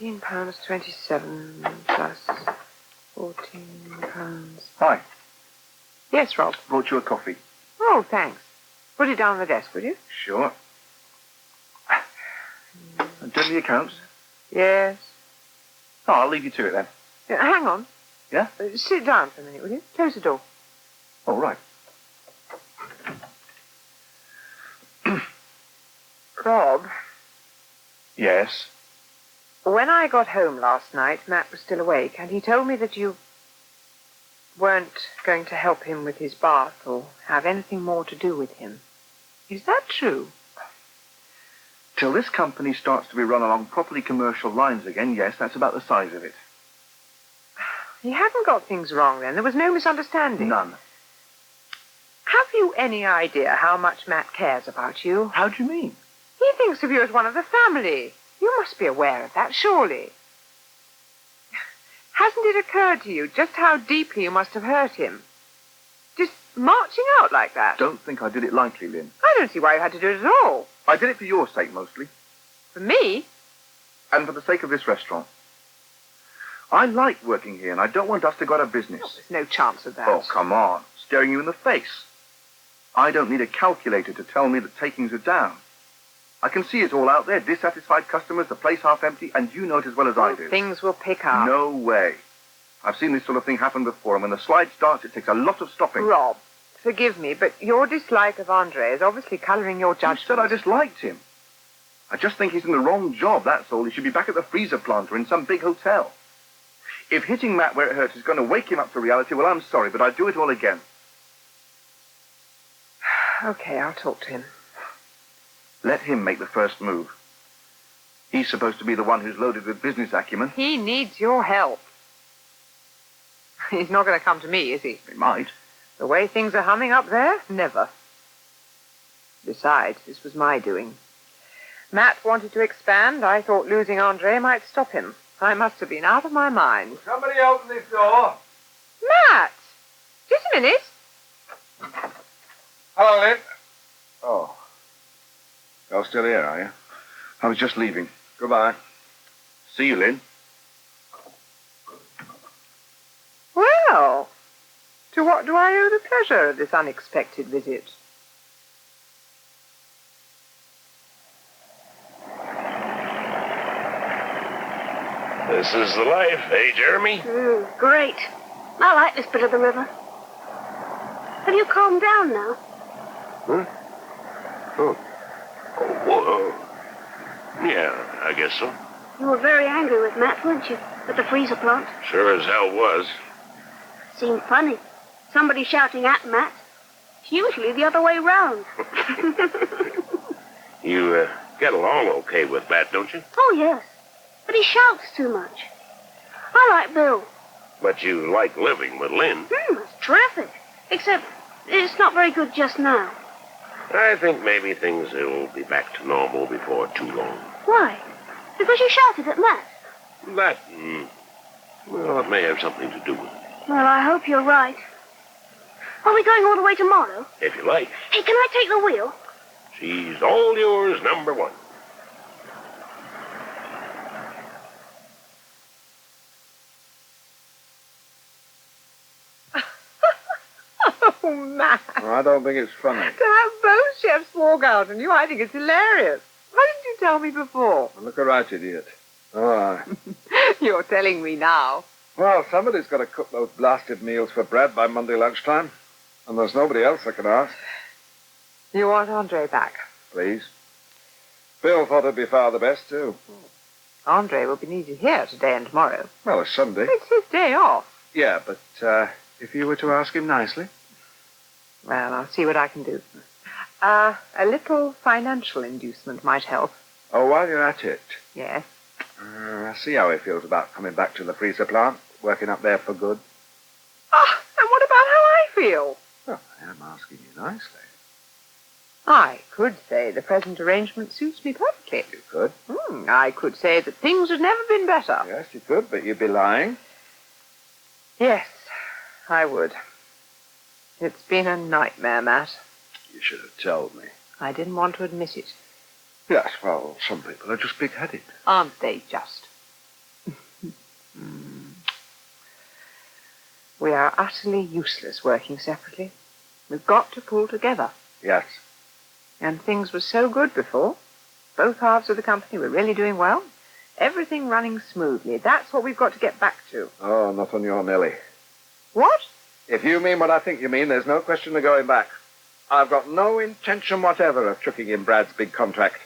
£13.27 plus £14. Hi. Yes, Rob. Brought you a coffee. Oh, thanks. Put it down on the desk, will you? Sure. And done the accounts? Yes. Oh, I'll leave you to it then. Hang on. Yeah? Sit down for a minute, will you? Close the door. Oh, right. Rob. Yes? When I got home last night, Matt was still awake, and he told me that you weren't going to help him with his bath or have anything more to do with him. Is that true? Till this company starts to be run along properly commercial lines again, yes, that's about the size of it. He hadn't got things wrong then. There was no misunderstanding. None. Have you any idea how much Matt cares about you? How do you mean? He thinks of you as one of the family. You must be aware of that, surely. Hasn't it occurred to you just how deeply you must have hurt him? Just marching out like that? Don't think I did it lightly, Lynn. I don't see why you had to do it at all. I did it for your sake, mostly. For me? And for the sake of this restaurant. I like working here, and I don't want us to go out of business. Oh, there's no chance of that. Oh, come on. Staring you in the face. I don't need a calculator to tell me that takings are down. I can see it all out there. Dissatisfied customers, the place half empty, and you know it as well as I do. Things will pick up. No way. I've seen this sort of thing happen before, and when the slide starts, it takes a lot of stopping. Rob, forgive me, but your dislike of Andre is obviously colouring your judgment. You said I disliked him. I just think he's in the wrong job, that's all. He should be back at the freezer plant or in some big hotel. If hitting Matt where it hurts is going to wake him up to reality, well, I'm sorry, but I'd do it all again. Okay, I'll talk to him. Let him make the first move. He's supposed to be the one who's loaded with business acumen. He needs your help. He's not going to come to me, is he? He might. The way things are humming up there, never. Besides, this was my doing. Matt wanted to expand. I thought losing Andre might stop him. I must have been out of my mind. Will somebody open this door? Matt! Just a minute. Hello, Lynn. Oh. You're still here, are you? I was just leaving. Goodbye. See you, Lynn. Well, to what do I owe the pleasure of this unexpected visit? This is the life, eh, Jeremy? Great. I like this bit of the river. Have you calmed down now? Huh? Oh. Oh, yeah, I guess so. You were very angry with Matt, weren't you? At the freezer plant. Sure as hell was. Seemed funny. Somebody shouting at Matt. It's usually the other way round. You get along okay with Matt, don't you? Oh, yes. But he shouts too much. I like Bill. But you like living with Lynn. That's terrific. Except it's not very good just now. I think maybe things will be back to normal before too long. Why? Because you shouted at Matt. That, well, it may have something to do with it. Well, I hope you're right. Are we going all the way tomorrow? If you like. Hey, can I take the wheel? She's all yours, number one. Oh, Matt. Well, I don't think it's funny. To have both chefs walk out on you, I think it's hilarious. Why didn't you tell me before? Well, look a right idiot. Oh, aye. You're telling me now. Well, somebody's got to cook those blasted meals for Brad by Monday lunchtime. And there's nobody else I can ask. You want Andre back? Please. Bill thought it'd be far the best, too. Andre will be needed here today and tomorrow. Well, it's Sunday. It's his day off. Yeah, but if you were to ask him nicely. Well, I'll see what I can do. A little financial inducement might help. Oh, while you're at it. Yes. I see how he feels about coming back to the freezer plant, working up there for good. Ah, and what about how I feel? Well, I am asking you nicely. I could say the present arrangement suits me perfectly. You could. I could say that things had never been better. Yes, you could, but you'd be lying. Yes, I would. It's been a nightmare, Matt. You should have told me. I didn't want to admit it. Yes, well, some people are just big-headed. Aren't they just? We are utterly useless working separately. We've got to pull together. Yes. And things were so good before. Both halves of the company were really doing well. Everything running smoothly. That's what we've got to get back to. Oh, not on your Nelly. What? If you mean what I think you mean, there's no question of going back. I've got no intention whatever of chucking in Brad's big contract.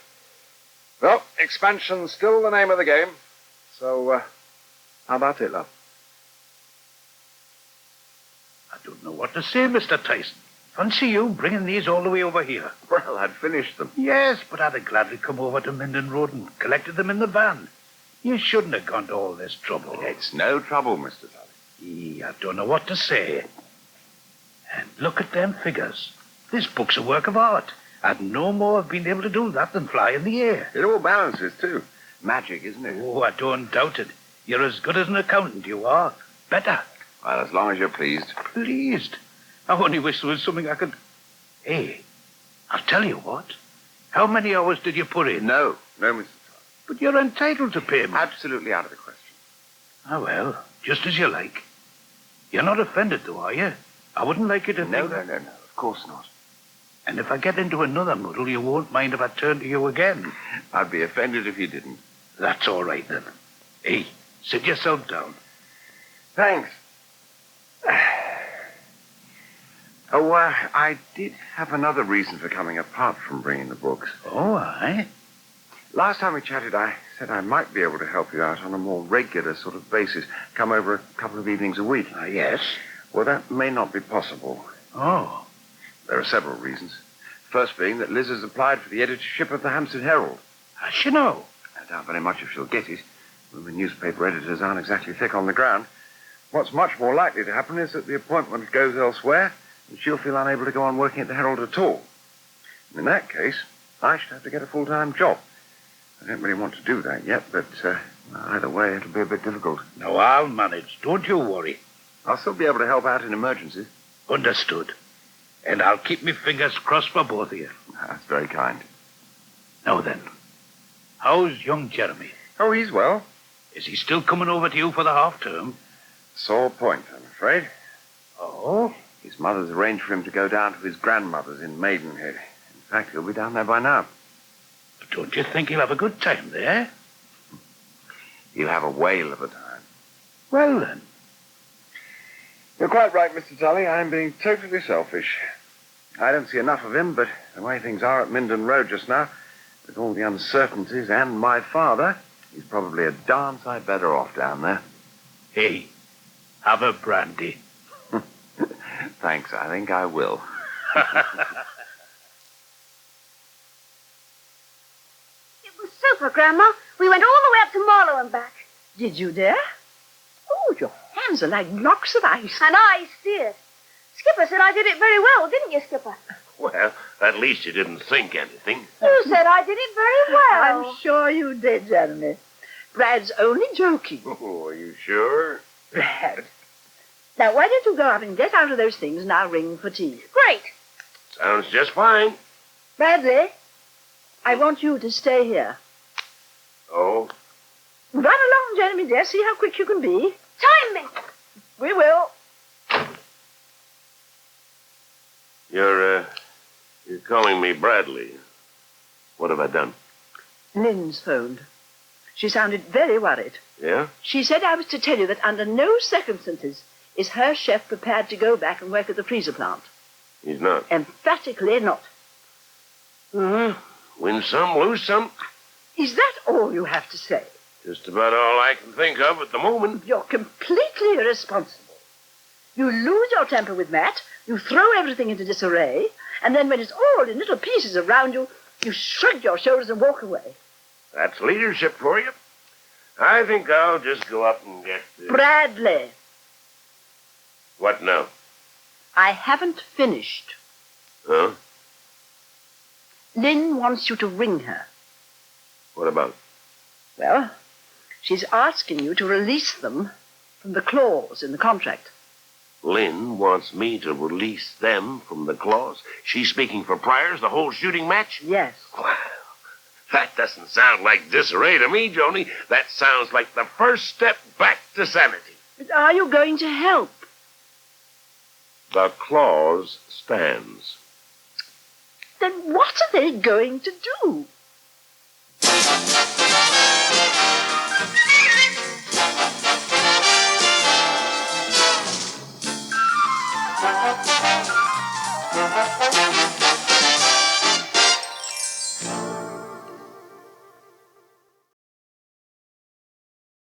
Well, expansion's still the name of the game. So, how about it, love? I don't know what to say, Mr. Tyson. Fancy you bringing these all the way over here. Well, I'd finished them. Yes, but I'd have gladly come over to Minden Road and collected them in the van. You shouldn't have gone to all this trouble. It's no trouble, Mr. Tulley. I don't know what to say. And look at them figures. This book's a work of art. I'd no more have been able to do that than fly in the air. It all balances, too. Magic, isn't it? Oh, I don't doubt it. You're as good as an accountant, you are. Better. Well, as long as you're pleased. Pleased. I only wish there was something I could... Hey, I'll tell you what. How many hours did you put in? No, Mr. Tulley. But you're entitled to payment. Absolutely out of the question. Ah, well, just as you like. You're not offended, though, are you? I wouldn't like you to No, think... no. Of course not. And if I get into another muddle, you won't mind if I turn to you again. I'd be offended if you didn't. That's all right, then. Hey, sit yourself down. Thanks. Oh, I did have another reason for coming apart from bringing the books. Oh, aye? Last time we chatted, I said I might be able to help you out on a more regular sort of basis. Come over a couple of evenings a week. Yes. Well, that may not be possible. Oh. There are several reasons. First being that Liz has applied for the editorship of the Hampstead Herald. As you know. I doubt very much if she'll get it. Women newspaper editors aren't exactly thick on the ground. What's much more likely to happen is that the appointment goes elsewhere, and she'll feel unable to go on working at the Herald at all. And in that case, I should have to get a full-time job. I don't really want to do that yet, but either way, it'll be a bit difficult. No, I'll manage. Don't you worry. I'll still be able to help out in emergencies. Understood. And I'll keep my fingers crossed for both of you. That's very kind. Now then, how's young Jeremy? Oh, he's well. Is he still coming over to you for the half-term? Sore point, I'm afraid. Oh? His mother's arranged for him to go down to his grandmother's in Maidenhead. In fact, he'll be down there by now. But don't you think he'll have a good time there? He'll have a whale of a time. Well, then. You're quite right, Mr. Tulley. I'm being totally selfish. I don't see enough of him, but the way things are at Minden Road just now, with all the uncertainties and my father, He's probably a darn sight better off down there. Hey, have a brandy. Thanks, I think I will. It was super, Grandma. We went all the way up to Marlow and back. Did you dare? Oh, your hands are like blocks of ice. And I steered. Skipper said I did it very well, didn't you, Skipper? Well, at least you didn't think anything. You said I did it very well. I'm sure you did, Jeremy. Brad's only joking. Oh, are you sure? Brad. Now, why don't you go up and get out of those things and I'll ring for tea. Great. Sounds just fine. Bradley, I want you to stay here. Oh? Run along, Jeremy, dear. See how quick you can be. Time me. We will. You're calling me Bradley. What have I done? Lynn's phoned. She sounded very worried. Yeah? She said I was to tell you that under no circumstances is her chef prepared to go back and work at the freezer plant. He's not. Emphatically not. Win some, lose some. Is that all you have to say? Just about all I can think of at the moment. You're completely irresponsible. You lose your temper with Matt, you throw everything into disarray, and then when it's all in little pieces around you, you shrug your shoulders and walk away. That's leadership for you. I think I'll just go up and get... Bradley, What now? I haven't finished. Huh? Lynn wants you to ring her. What about? Well, she's asking you to release them from the clause in the contract. Lynn wants me to release them from the clause. She's speaking for priors, the whole shooting match? Yes. Well, that doesn't sound like disarray to me, Joni. That sounds like the first step back to sanity. But are you going to help? The clause stands. Then what are they going to do?